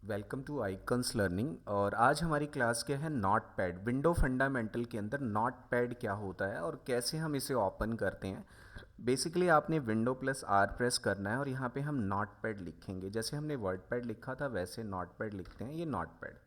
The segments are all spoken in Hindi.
Welcome to icons learning. और आज हमारी क्लास क्या है, नॉट पैड। विंडो फंडामेंटल के अंदर नॉट पैड क्या होता है और कैसे हम इसे ओपन करते हैं। बेसिकली आपने विंडो प्लस आर प्रेस करना है और यहाँ पे हम नॉट पैड लिखेंगे। जैसे हमने वर्ड पैड लिखा था वैसे नॉट पैड लिखते हैं, ये नॉट पैड।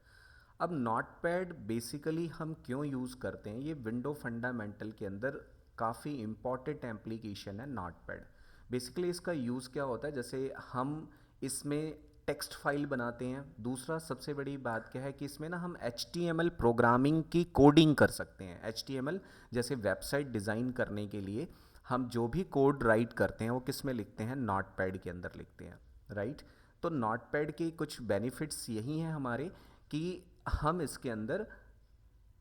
अब नॉट पैड बेसिकली हम क्यों यूज़ करते हैं, ये विंडो फंडामेंटल के अंदर काफ़ी इम्पॉर्टेंट एप्लीकेशन है नॉट पैड। बेसिकली इसका यूज़ क्या होता है, जैसे हम इसमें टेक्स्ट फाइल बनाते हैं। दूसरा सबसे बड़ी बात क्या है कि इसमें ना हम HTML प्रोग्रामिंग की कोडिंग कर सकते हैं। HTML जैसे वेबसाइट डिज़ाइन करने के लिए हम जो भी कोड राइट करते हैं वो किस में लिखते हैं, नॉट पैड के अंदर लिखते हैं, राइट। तो नॉट पैड के कुछ बेनिफिट्स यही हैं हमारे कि हम इसके अंदर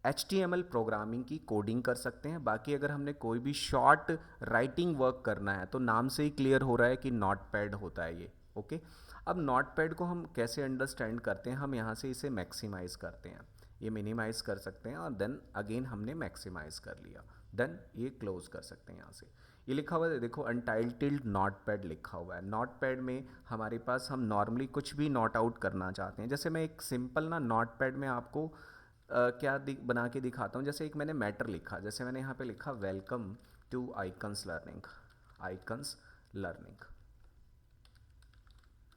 HTML प्रोग्रामिंग की कोडिंग कर सकते हैं। बाकी अगर हमने कोई भी शॉर्ट राइटिंग वर्क करना है तो नाम से ही क्लियर हो रहा है कि नॉट पैड होता है ये, ओके। अब नॉट पैड को हम कैसे अंडरस्टैंड करते हैं, हम यहाँ से इसे मैक्सिमाइज़ करते हैं, ये मिनिमाइज़ कर सकते हैं और देन अगेन हमने मैक्सिमाइज़ कर लिया, देन ये क्लोज कर सकते हैं। यहाँ से ये लिखा हुआ है, देखो अनटाइटल्ड नॉट पैड लिखा हुआ है। नॉट पैड में हमारे पास हम नॉर्मली कुछ भी नॉट आउट करना चाहते हैं। जैसे मैं एक सिंपल ना नॉट पैड में आपको क्या बना के दिखाता हूँ। जैसे एक मैंने मैटर लिखा, जैसे मैंने यहाँ पे लिखा welcome to icons learning, icons learning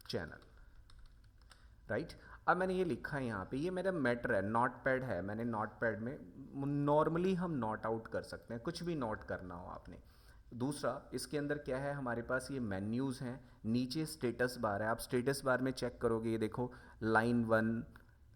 channel, right. अब मैंने ये लिखा है यहाँ पे, ये मेरा मैटर है, नॉट पैड है। मैंने नॉट पैड में नॉर्मली हम नोट आउट कर सकते हैं, कुछ भी नोट करना हो आपने। दूसरा इसके अंदर क्या है, हमारे पास ये मेन्यूज़ हैं, नीचे स्टेटस बार है। आप स्टेटस बार में चेक करोगे, ये देखो लाइन 1,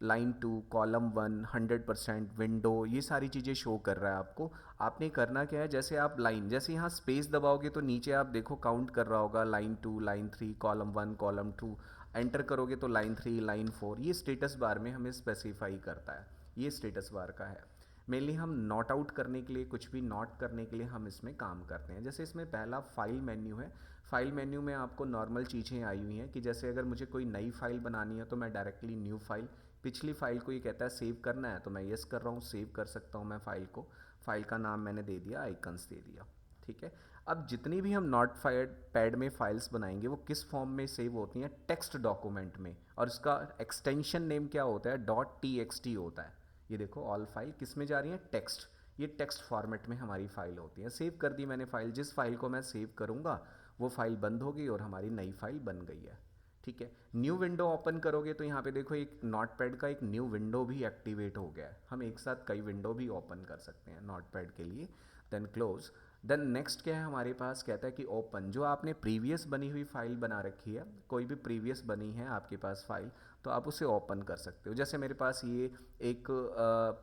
लाइन 2, कॉलम 1, 100%, विंडो, ये सारी चीज़ें शो कर रहा है आपको। आपने करना क्या है, जैसे आप लाइन, जैसे यहाँ स्पेस दबाओगे तो नीचे आप देखो काउंट कर रहा होगा, line 2, line 3, column 1, column 2। Enter करोगे तो लाइन 3, लाइन 4, ये स्टेटस बार में हमें स्पेसिफाई करता है। ये स्टेटस बार का है। मेनली हम नोट आउट करने के लिए, कुछ भी नोट करने के लिए हम इसमें काम करते हैं। जैसे इसमें पहला फाइल मेन्यू है। फाइल मेन्यू में आपको नॉर्मल चीज़ें आई हुई हैं कि जैसे अगर मुझे कोई नई फाइल बनानी है तो मैं डायरेक्टली न्यू फाइल, पिछली फाइल को ये कहता है सेव करना है तो मैं यस कर रहा हूँ, सेव कर सकता हूँ मैं फाइल को। फाइल का नाम मैंने दे दिया, आइकन्स दे दिया, ठीक है। अब जितनी भी हम नॉट पैड में फाइल्स बनाएंगे वो किस फॉर्म में सेव होती हैं, टेक्स्ट डॉक्यूमेंट में। और इसका एक्सटेंशन नेम क्या होता है, .txt होता है। ये देखो ऑल फाइल किस में जा रही है, टेक्स्ट। ये टेक्स्ट फॉर्मेट में हमारी फाइल होती है। सेव कर दी मैंने फाइल, जिस फाइल को मैं सेव करूँगा वो फाइल बंद होगी और हमारी नई फाइल बन गई है, ठीक है। न्यू विंडो ओपन करोगे तो यहाँ पे देखो एक नॉट पैड का एक न्यू विंडो भी एक्टिवेट हो गया है। हम एक साथ कई विंडो भी ओपन कर सकते हैं नॉट पैड के लिए। Then close. देन नेक्स्ट क्या है हमारे पास, कहता है कि ओपन। जो आपने प्रीवियस बनी हुई फाइल बना रखी है, कोई भी प्रीवियस बनी है आपके पास फाइल, तो आप उसे ओपन कर सकते हो। जैसे मेरे पास ये एक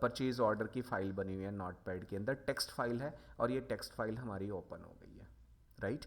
परचेज ऑर्डर की फ़ाइल बनी हुई है नॉट पैड के अंदर, टेक्स्ट फाइल है और ये टेक्स्ट फाइल हमारी ओपन हो गई है, राइट।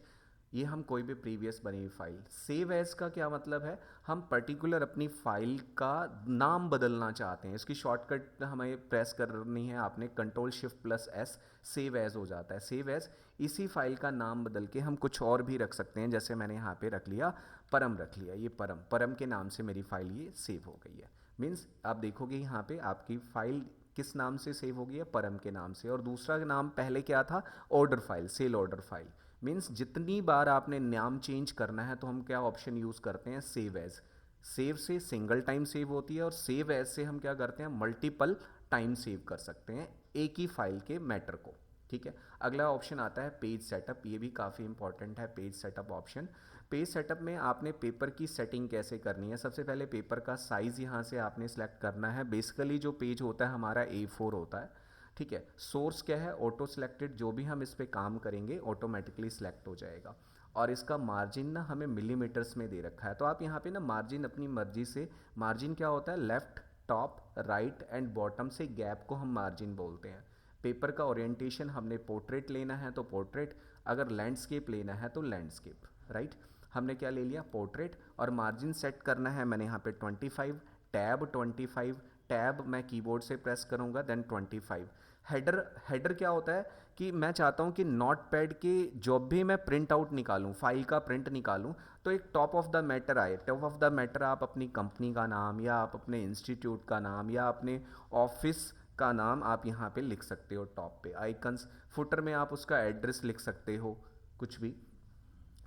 ये हम कोई भी प्रीवियस बनी हुई फाइल। सेव एज का क्या मतलब है, हम पर्टिकुलर अपनी फाइल का नाम बदलना चाहते हैं, इसकी शॉर्टकट हमें प्रेस करनी है आपने, Ctrl+Shift+S, सेव एज हो जाता है। सेव एज, इसी फाइल का नाम बदल के हम कुछ और भी रख सकते हैं। जैसे मैंने यहाँ पे रख लिया परम, रख लिया ये परम, परम के नाम से मेरी फाइल ये सेव हो गई है। मीन्स आप देखोगे यहाँ पे आपकी फाइल किस नाम से सेव हो गई है, परम के नाम से। और दूसरा नाम पहले क्या था, order file, sell order file. Means जितनी बार आपने नाम चेंज करना है तो हम क्या ऑप्शन यूज़ करते हैं, सेव एज। सेव से सिंगल टाइम सेव होती है और सेव एज से हम क्या करते हैं, मल्टीपल टाइम सेव कर सकते हैं एक ही फाइल के मैटर को, ठीक है। अगला ऑप्शन आता है पेज सेटअप, ये भी काफ़ी इंपॉर्टेंट है page setup option. Page setup में आपने पेपर की सेटिंग कैसे करनी है, सबसे पहले पेपर का साइज़ यहाँ से आपने सेलेक्ट करना है। बेसिकली जो पेज होता है हमारा A4 होता है, ठीक है। सोर्स क्या है, ऑटो सेलेक्टेड, जो भी हम इस पर काम करेंगे ऑटोमेटिकली सेलेक्ट हो जाएगा। और इसका मार्जिन ना हमें मिलीमीटर्स में दे रखा है, तो आप यहाँ पे ना मार्जिन अपनी मर्जी से, मार्जिन क्या होता है, left, top, right and bottom से गैप को हम मार्जिन बोलते हैं। पेपर का ओरिएंटेशन हमने पोर्ट्रेट लेना है तो पोर्ट्रेट, अगर लैंडस्केप लेना है तो लैंडस्केप, राइट। हमने क्या ले लिया, पोर्ट्रेट। और मार्जिन सेट करना है मैंने यहाँ पे 25, टैब 25, टैब मैं कीबोर्ड से प्रेस करूँगा, देन 25। हेडर, हेडर क्या होता है कि मैं चाहता हूँ कि नोट पैड के जब भी मैं प्रिंट आउट निकालूँ, फाइल का प्रिंट निकालूँ, तो एक टॉप ऑफ द मैटर आए। टॉप ऑफ द मैटर आप अपनी कंपनी का नाम या आप अपने इंस्टीट्यूट का नाम या अपने ऑफिस का नाम आप यहाँ पे लिख सकते हो टॉप पे। आइकन्स, फुटर में आप उसका एड्रेस लिख सकते हो, कुछ भी,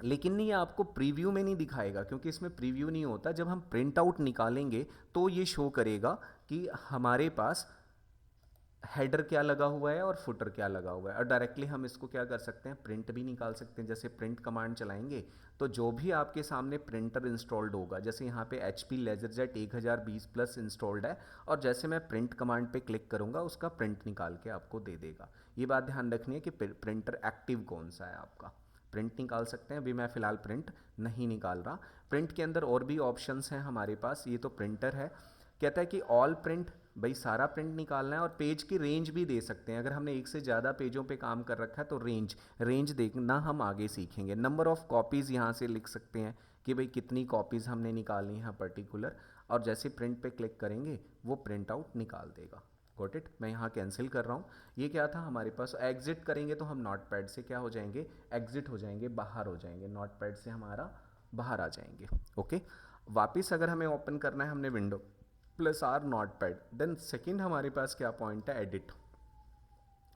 लेकिन ये आपको प्रीव्यू में नहीं दिखाएगा, क्योंकि इसमें प्रीव्यू नहीं होता। जब हम प्रिंट आउट निकालेंगे तो ये शो करेगा कि हमारे पास हेडर क्या लगा हुआ है और फुटर क्या लगा हुआ है। और डायरेक्टली हम इसको क्या कर सकते हैं, प्रिंट भी निकाल सकते हैं। जैसे प्रिंट कमांड चलाएंगे तो जो भी आपके सामने प्रिंटर इंस्टॉल्ड होगा, जैसे यहाँ पे HP LaserJet 1020 प्लस इंस्टॉल्ड है, और जैसे मैं प्रिंट कमांड पे क्लिक करूँगा उसका प्रिंट निकाल के आपको दे देगा। ये बात ध्यान रखनी है कि प्रिंटर एक्टिव कौन सा है आपका। प्रिंट निकाल सकते हैं, अभी मैं फ़िलहाल प्रिंट नहीं निकाल रहा। प्रिंट के अंदर और भी ऑप्शंस हैं हमारे पास। ये तो प्रिंटर है, कहता है कि ऑल प्रिंट, भाई सारा प्रिंट निकालना है, और पेज की रेंज भी दे सकते हैं। अगर हमने एक से ज़्यादा पेजों पे काम कर रखा है तो रेंज देखना हम आगे सीखेंगे। नंबर ऑफ़ कॉपीज़ यहाँ से लिख सकते हैं कि भाई कितनी कॉपीज़ हमने निकालनी है पर्टिकुलर, और जैसे प्रिंट पे क्लिक करेंगे वो प्रिंट आउट निकाल देगा। Got it. मैं यहाँ कैंसिल कर रहा हूँ। ये क्या था हमारे पास, एग्जिट करेंगे तो हम नोट पैड से क्या हो जाएंगे, एग्जिट हो जाएंगे, बाहर हो जाएंगे, नोट पैड से हमारा बाहर आ जाएंगे। ओके, वापिस अगर हमें ओपन करना है हमने window +R notepad, then second हमारे पास क्या पॉइंट है, एडिट।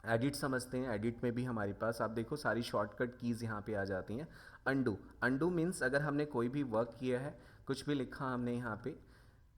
एडिट समझते हैं। एडिट में भी हमारे पास आप देखो सारी शॉर्टकट कीज़ यहाँ पे आ जाती हैं। अंडू मीन्स अगर हमने कोई भी वर्क किया है, कुछ भी लिखा हमने यहाँ पे,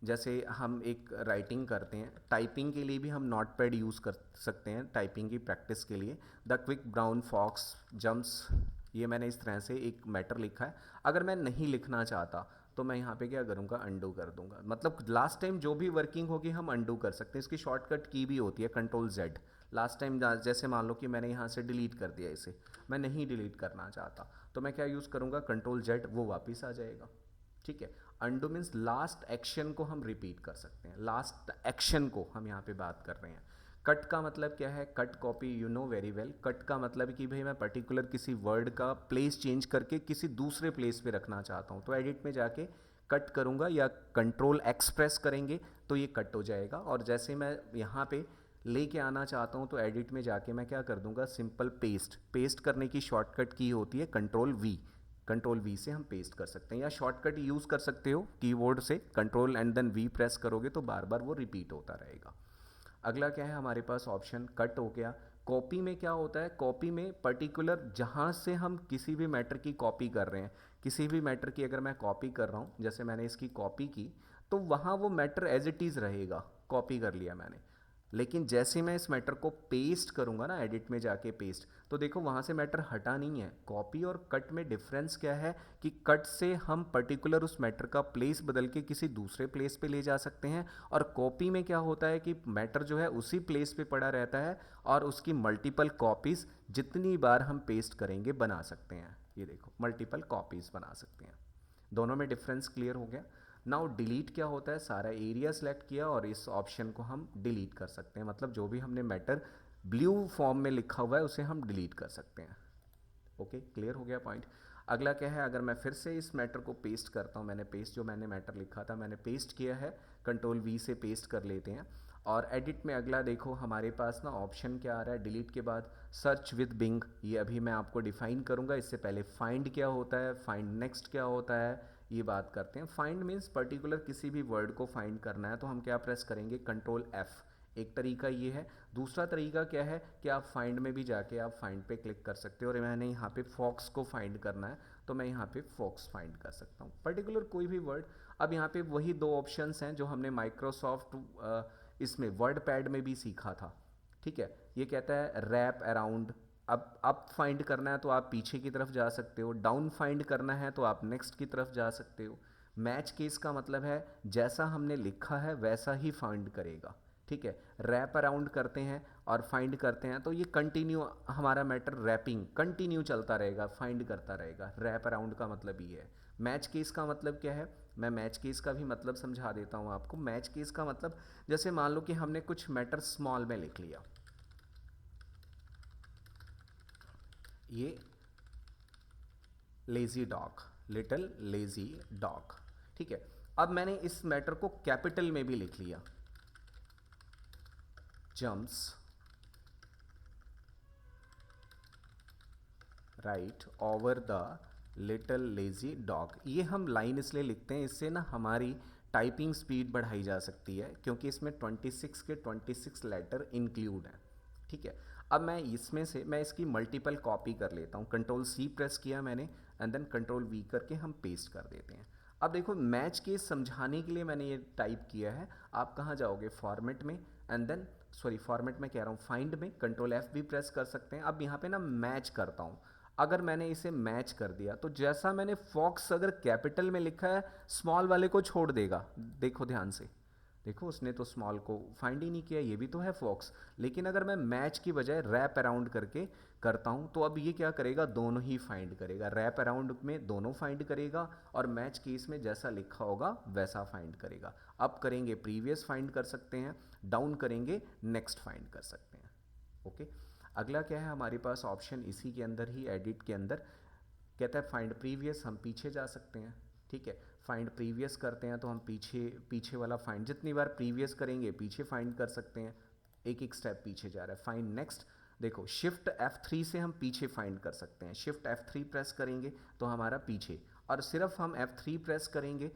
जैसे हम एक राइटिंग करते हैं, टाइपिंग के लिए भी हम नोट पैड यूज़ कर सकते हैं, टाइपिंग की प्रैक्टिस के लिए। The quick brown fox jumps, ये मैंने इस तरह से एक मैटर लिखा है। अगर मैं नहीं लिखना चाहता तो मैं यहाँ पे क्या करूँगा, अंडू कर दूंगा। मतलब लास्ट टाइम जो भी वर्किंग होगी हम अंडू कर सकते हैं। इसकी शॉर्टकट की भी होती है Ctrl+Z। लास्ट टाइम जैसे मान लो कि मैंने यहाँ से डिलीट कर दिया इसे, मैं नहीं डिलीट करना चाहता तो मैं क्या यूज़ करूँगा, Ctrl+Z, वो वापस आ जाएगा। ठीक है। अंडू मीन्स लास्ट एक्शन को हम रिपीट कर सकते हैं, लास्ट एक्शन को हम यहाँ पे बात कर रहे हैं। कट का मतलब क्या है, cut copy, you know very well. Cut का मतलब कि भाई मैं पर्टिकुलर किसी वर्ड का प्लेस चेंज करके किसी दूसरे प्लेस पे रखना चाहता हूँ, तो एडिट में जाके कट करूँगा या Ctrl+X प्रेस करेंगे तो ये कट हो जाएगा। और जैसे मैं यहाँ पे लेके आना चाहता हूँ तो एडिट में जाके मैं क्या कर दूंगा, सिंपल पेस्ट। पेस्ट करने की शॉर्टकट की होती है Ctrl+V से हम पेस्ट कर सकते हैं, या शॉर्टकट यूज़ कर सकते हो कीबोर्ड से, Ctrl and then V press करोगे तो बार बार वो रिपीट होता रहेगा। अगला क्या है हमारे पास ऑप्शन, कट हो गया। कॉपी में क्या होता है, कॉपी में पर्टिकुलर जहाँ से हम किसी भी मैटर की कॉपी कर रहे हैं, किसी भी मैटर की अगर मैं कॉपी कर रहा हूँ, जैसे मैंने इसकी कॉपी की तो वहाँ वो मैटर एज इट इज़ रहेगा, कॉपी कर लिया मैंने। लेकिन जैसे मैं इस मैटर को पेस्ट करूंगा ना, एडिट में जाके पेस्ट, तो देखो वहाँ से मैटर हटा नहीं है। कॉपी और कट में डिफरेंस क्या है कि कट से हम पर्टिकुलर उस मैटर का प्लेस बदल के किसी दूसरे प्लेस पे ले जा सकते हैं, और कॉपी में क्या होता है कि मैटर जो है उसी प्लेस पे पड़ा रहता है, और उसकी मल्टीपल कॉपीज़ जितनी बार हम पेस्ट करेंगे बना सकते हैं। ये देखो मल्टीपल कॉपीज़ बना सकते हैं। दोनों में डिफरेंस क्लियर हो गया। नाउ डिलीट क्या होता है, सारा एरिया सेलेक्ट किया और इस ऑप्शन को हम डिलीट कर सकते हैं। मतलब जो भी हमने मैटर ब्लू फॉर्म में लिखा हुआ है उसे हम डिलीट कर सकते हैं। ओके, क्लियर हो गया पॉइंट। अगला क्या है, अगर मैं फिर से इस मैटर को पेस्ट करता हूँ, मैंने पेस्ट, जो मैंने मैटर लिखा था मैंने पेस्ट किया है, Ctrl+V से पेस्ट कर लेते हैं। और एडिट में अगला देखो हमारे पास ना ऑप्शन क्या आ रहा है डिलीट के बाद, सर्च विद बिंग। ये अभी मैं आपको डिफाइन करूँगा, इससे पहले फाइंड क्या होता है, फाइंड नेक्स्ट क्या होता है, ये बात करते हैं। फाइंड मीन्स पर्टिकुलर किसी भी वर्ड को फाइंड करना है तो हम क्या प्रेस करेंगे, Ctrl+F। एक तरीका ये है। दूसरा तरीका क्या है कि आप फाइंड में भी जाके आप फाइंड पे क्लिक कर सकते हो, और मैंने यहाँ पे फॉक्स को फाइंड करना है तो मैं यहाँ पे फॉक्स फाइंड कर सकता हूँ, पर्टिकुलर कोई भी वर्ड। अब यहाँ पे वही दो ऑप्शंस हैं जो हमने माइक्रोसॉफ्ट इसमें वर्ड पैड में भी सीखा था। ठीक है, ये कहता है रैप अराउंड। अब अप फाइंड करना है तो आप पीछे की तरफ जा सकते हो, डाउन फाइंड करना है तो आप नेक्स्ट की तरफ जा सकते हो। मैच केस का मतलब है जैसा हमने लिखा है वैसा ही फाइंड करेगा। ठीक है, रैप अराउंड करते हैं और फाइंड करते हैं तो ये कंटिन्यू हमारा मैटर रैपिंग कंटिन्यू चलता रहेगा, फाइंड करता रहेगा। रैप अराउंड का मतलब ये है। मैच केस का मतलब क्या है, मैं मैच केस का भी मतलब समझा देता हूँ आपको। मैच केस का मतलब जैसे मान लो कि हमने कुछ मैटर स्मॉल में लिख लिया, ये lazy dog, little lazy dog. ठीक है, अब मैंने इस मैटर को कैपिटल में भी लिख लिया, jumps right over the little lazy dog. ये हम लाइन इसलिए लिखते हैं, इससे ना हमारी टाइपिंग स्पीड बढ़ाई जा सकती है, क्योंकि इसमें 26 के 26 लेटर इंक्लूड हैं। ठीक है, अब मैं इसमें से मैं इसकी मल्टीपल कॉपी कर लेता हूँ, कंट्रोल सी प्रेस किया मैंने एंड देन कंट्रोल वी करके हम पेस्ट कर देते हैं। अब देखो मैच केस समझाने के लिए मैंने ये टाइप किया है। आप कहाँ जाओगे, फॉर्मेट में एंड देन सॉरी फॉर्मेट में कह रहा हूँ, फाइंड में कंट्रोल एफ भी प्रेस कर सकते हैं। अब यहाँ पे ना मैच करता हूँ। अगर मैंने इसे मैच कर दिया तो जैसा मैंने फॉक्स अगर कैपिटल में लिखा है स्मॉल वाले को छोड़ देगा। देखो ध्यान से, देखो उसने तो स्मॉल को फाइंड ही नहीं किया, ये भी तो है फॉक्स। लेकिन अगर मैं मैच की बजाय रैप अराउंड करके करता हूँ तो अब ये क्या करेगा, दोनों ही फाइंड करेगा। रैप अराउंड में दोनों फाइंड करेगा और मैच केस में जैसा लिखा होगा वैसा फाइंड करेगा। अप करेंगे प्रीवियस फाइंड कर सकते हैं, डाउन करेंगे नेक्स्ट फाइंड कर सकते हैं। ओके, अगला क्या है हमारे पास ऑप्शन इसी के अंदर ही, एडिट के अंदर कहता है फाइंड प्रीवियस, हम पीछे जा सकते हैं। ठीक है, फाइंड प्रीवियस करते हैं तो हम पीछे पीछे वाला फाइंड, जितनी बार प्रीवियस करेंगे पीछे फाइंड कर सकते हैं, एक एक स्टेप पीछे जा रहा है। फाइंड नेक्स्ट, देखो शिफ्ट F3 से हम पीछे फाइंड कर सकते हैं। शिफ्ट F3 प्रेस करेंगे तो हमारा पीछे, और सिर्फ हम F3 प्रेस करेंगे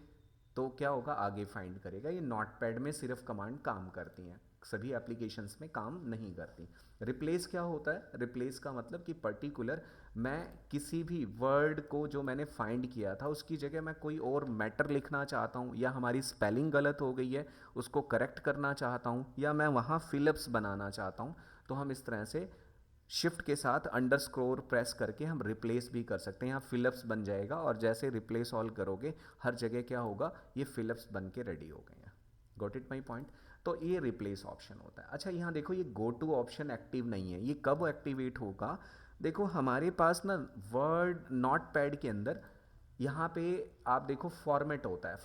तो क्या होगा, आगे फाइंड करेगा। ये नोटपैड में सिर्फ कमांड काम करती हैं, सभी एप्लीकेशंस में काम नहीं करती। रिप्लेस क्या होता है, रिप्लेस का मतलब कि पर्टिकुलर मैं किसी भी वर्ड को जो मैंने फाइंड किया था उसकी जगह मैं कोई और मैटर लिखना चाहता हूँ, या हमारी स्पेलिंग गलत हो गई है उसको करेक्ट करना चाहता हूँ, या मैं वहाँ फिलअप्स बनाना चाहता हूँ, तो हम इस तरह से शिफ्ट के साथ अंडरस्कोर प्रेस करके हम रिप्लेस भी कर सकते हैं। यहाँ फिलअप्स बन जाएगा और जैसे रिप्लेस ऑल करोगे हर जगह क्या होगा, ये फिलअप्स बन के रेडी हो गए हैं। Got it my point. तो ये रिप्लेस ऑप्शन होता है। अच्छा यहाँ देखो ये गो टू ऑप्शन एक्टिव नहीं है, ये कब एक्टिवेट होगा, देखो हमारे पास ना वर्ड नोट पैड के अंदर यहाँ पे आप देखो फॉर्मेट होता है,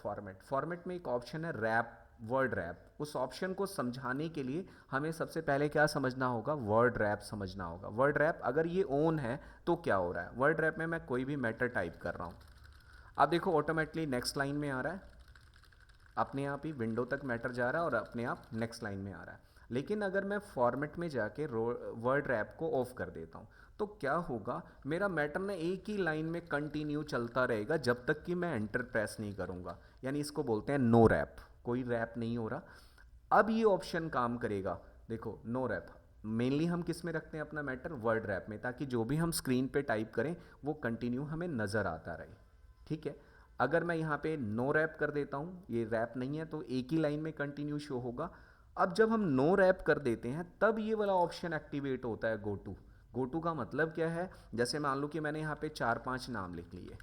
फॉर्मेट में एक ऑप्शन है रैप, वर्ड रैप। उस ऑप्शन को समझाने के लिए हमें सबसे पहले क्या समझना होगा, वर्ड रैप समझना होगा। वर्ड रैप अगर ये ऑन है तो क्या हो रहा है, वर्ड रैप में मैं कोई भी मैटर टाइप कर रहा हूँ, आप देखो ऑटोमेटिकली नेक्स्ट लाइन में आ रहा है, अपने आप ही विंडो तक मैटर जा रहा है और अपने आप नेक्स्ट लाइन में आ रहा है। लेकिन अगर मैं फॉर्मेट में जाके वर्ड रैप को ऑफ कर देता हूँ तो क्या होगा, मेरा मैटर ना एक ही लाइन में कंटिन्यू चलता रहेगा जब तक कि मैं एंटर प्रेस नहीं करूँगा। यानी इसको बोलते हैं नो रैप, कोई रैप नहीं हो रहा। अब ये ऑप्शन काम करेगा, देखो नो रैप मेनली हम किस में रखते हैं अपना मैटर, वर्ड रैप में, ताकि जो भी हम स्क्रीन पे टाइप करें वो कंटिन्यू हमें नज़र आता रहे। ठीक है, अगर मैं यहाँ पे नो रैप कर देता हूँ, ये रैप नहीं है तो एक ही लाइन में कंटिन्यू शो होगा। अब जब हम नो रैप कर देते हैं तब ये वाला ऑप्शन एक्टिवेट होता है, गो टू। गो टू का मतलब क्या है, जैसे मान लो कि मैंने यहाँ पे 4-5 नाम लिख लिए,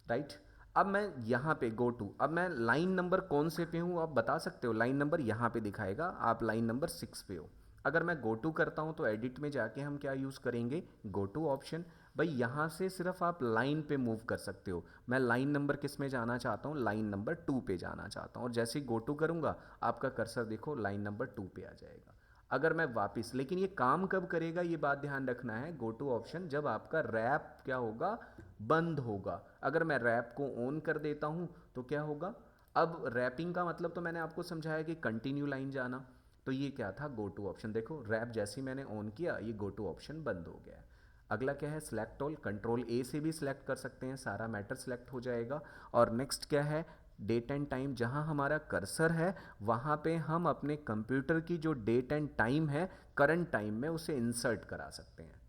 राइट। अब मैं यहाँ पे गो टू, अब मैं लाइन नंबर कौन से पे हूँ आप बता सकते हो, लाइन नंबर यहाँ पे दिखाएगा, आप लाइन नंबर 6 पे हो। अगर मैं गो टू करता हूँ तो एडिट में जाके हम क्या यूज़ करेंगे, गो टू ऑप्शन। भाई यहाँ से सिर्फ आप लाइन पे मूव कर सकते हो। मैं लाइन नंबर किस में जाना चाहता हूँ, लाइन नंबर 2 पे जाना चाहता हूँ, और जैसे ही गो टू करूँगा आपका कर्सर देखो लाइन नंबर 2 पे आ जाएगा। अगर मैं वापस, लेकिन ये काम कब करेगा ये बात ध्यान रखना है, गो टू ऑप्शन जब आपका रैप क्या होगा, बंद होगा। अगर मैं रैप को ऑन कर देता हूँ तो क्या होगा, अब रैपिंग का मतलब तो मैंने आपको समझाया कि कंटिन्यू लाइन जाना, तो ये क्या था, गो टू ऑप्शन। देखो रैप जैसे ही मैंने ऑन किया ये गो टू ऑप्शन बंद हो गया है। अगला क्या है, सिलेक्ट ऑल, कंट्रोल ए से भी सिलेक्ट कर सकते हैं, सारा मैटर सिलेक्ट हो जाएगा। और नेक्स्ट क्या है, डेट एंड टाइम, जहाँ हमारा कर्सर है वहाँ पे हम अपने कंप्यूटर की जो डेट एंड टाइम है करंट टाइम में उसे इंसर्ट करा सकते हैं।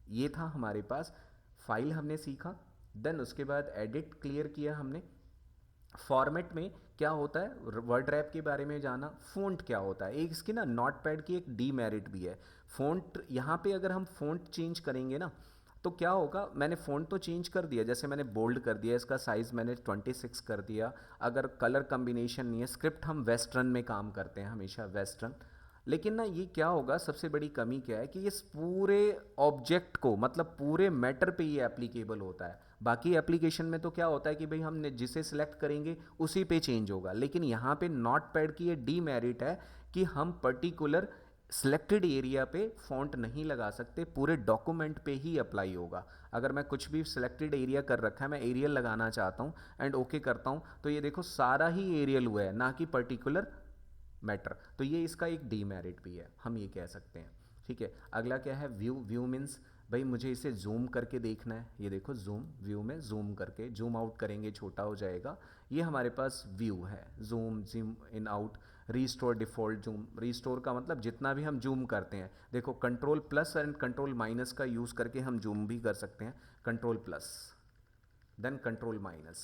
ये था हमारे पास, फाइल हमने सीखा, देन उसके बाद एडिट क्लियर किया हमने। फॉर्मेट में क्या होता है, वर्ड रैप के बारे में जाना। फ़ॉन्ट क्या होता है, एक इसकी ना नोटपैड की एक डीमेरिट भी है, फ़ॉन्ट। यहाँ पे अगर हम फ़ॉन्ट चेंज करेंगे ना तो क्या होगा, मैंने फ़ॉन्ट तो चेंज कर दिया, जैसे मैंने बोल्ड कर दिया, इसका साइज़ मैंने 26 कर दिया। अगर कलर कम्बिनेशन नहीं है, स्क्रिप्ट हम वेस्टर्न में काम करते हैं हमेशा, वेस्टर्न। लेकिन ना ये क्या होगा, सबसे बड़ी कमी क्या है कि ये पूरे ऑब्जेक्ट को, मतलब पूरे मैटर पे ये एप्लीकेबल होता है। बाकी एप्लीकेशन में तो क्या होता है कि भाई हमने जिसे सिलेक्ट करेंगे उसी पे चेंज होगा, लेकिन यहाँ पे नोट पैड की ये डीमेरिट है कि हम पर्टिकुलर सिलेक्टेड एरिया पे फॉन्ट नहीं लगा सकते, पूरे डॉक्यूमेंट पे ही अप्लाई होगा। अगर मैं कुछ भी सिलेक्टेड एरिया कर रखा है, मैं एरियल लगाना चाहता हूँ एंड ओके करता हूँ तो ये देखो सारा ही एरियल हुआ है, ना कि पर्टिकुलर मैटर। तो ये इसका एक डीमेरिट भी है, हम ये कह सकते हैं। ठीक है, अगला क्या है, व्यू। व्यू मीन्स भाई मुझे इसे जूम करके देखना है, ये देखो जूम, व्यू में जूम करके, जूम आउट करेंगे छोटा हो जाएगा। ये हमारे पास व्यू है, zoom, zoom in out, restore default zoom, restore का मतलब जितना भी हम जूम करते हैं, देखो control plus and control minus का यूज़ करके हम जूम भी कर सकते हैं, control plus then control minus,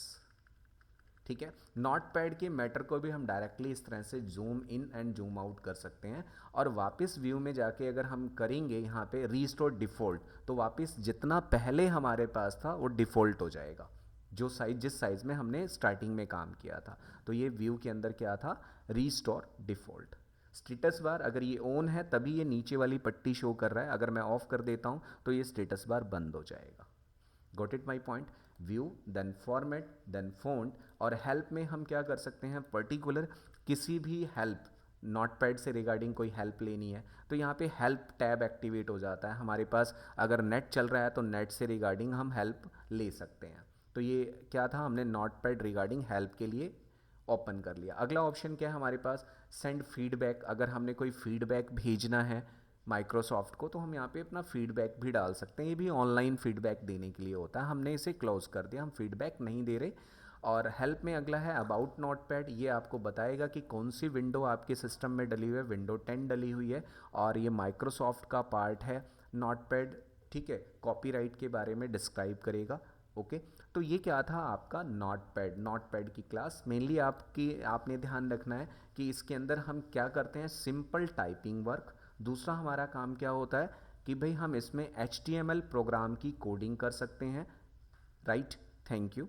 ठीक है। नॉट पैड के मैटर को भी हम डायरेक्टली इस तरह से zoom in and zoom out कर सकते हैं, और वापस व्यू में जाके अगर हम करेंगे यहाँ पे रीस्टोर डिफ़ॉल्ट, तो वापस जितना पहले हमारे पास था वो डिफ़ॉल्ट हो जाएगा, जो साइज जिस साइज़ में हमने स्टार्टिंग में काम किया था। तो ये व्यू के अंदर क्या था, रीस्टोर डिफ़ॉल्ट। स्टेटस बार अगर ये ऑन है तभी ये नीचे वाली पट्टी शो कर रहा है, अगर मैं ऑफ कर देता हूँ तो ये स्टेटस बार बंद हो जाएगा। Got it my point. View then format then font, और हेल्प में हम क्या कर सकते हैं, पर्टिकुलर किसी भी हेल्प, नोटपैड से रिगार्डिंग कोई हेल्प लेनी है तो यहाँ पे हेल्प टैब एक्टिवेट हो जाता है हमारे पास, अगर नेट चल रहा है तो नेट से रिगार्डिंग हम हेल्प ले सकते हैं। तो ये क्या था, हमने नोटपैड रिगार्डिंग हेल्प के लिए ओपन कर लिया। अगला ऑप्शन क्या है हमारे पास, सेंड फीडबैक। अगर हमने कोई फीडबैक भेजना है माइक्रोसॉफ्ट को तो हम यहाँ पे अपना फीडबैक भी डाल सकते हैं, ये भी ऑनलाइन फीडबैक देने के लिए होता है, हमने इसे क्लोज कर दिया, हम फीडबैक नहीं दे रहे। और हेल्प में अगला है अबाउट नोटपैड, ये आपको बताएगा कि कौन सी विंडो आपके सिस्टम में डली हुई है, विंडो 10 डली हुई है और ये माइक्रोसॉफ्ट का पार्ट है नोटपैड, ठीक है। कॉपीराइट के बारे में डिस्क्राइब करेगा, ओके। तो ये क्या था आपका नोटपैड की क्लास। मेनली आपने ध्यान रखना है कि इसके अंदर हम क्या करते हैं, सिंपल टाइपिंग वर्क। दूसरा हमारा काम क्या होता है कि भाई हम इसमें HTML प्रोग्राम की कोडिंग कर सकते हैं, राइट। Thank you.